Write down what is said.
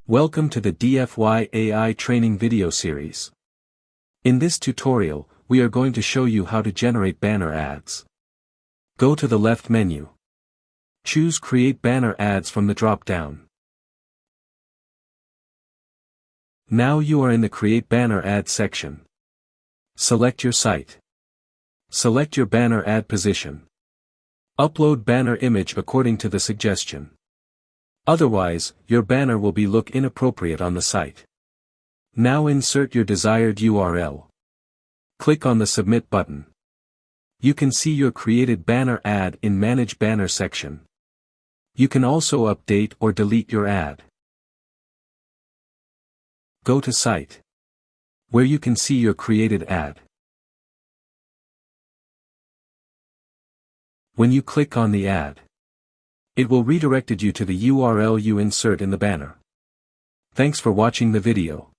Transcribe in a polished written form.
Welcome to the DFY AI training video series. In this tutorial, we are going to show you how to generate banner ads. Go to the left menu. Choose Create Banner Ads from the drop-down. Now you are in the Create Banner Ad section. Select your site. Select your banner ad position. Upload banner image according to the suggestion. Otherwise, your banner will look inappropriate on the site. Now insert your desired URL. Click on the Submit button. You can see your created banner ad in Manage Banner section. You can also update or delete your ad. Go to Site, where you can see your created ad. When you click on the ad, it will redirect you to the URL you insert in the banner. Thanks for watching the video.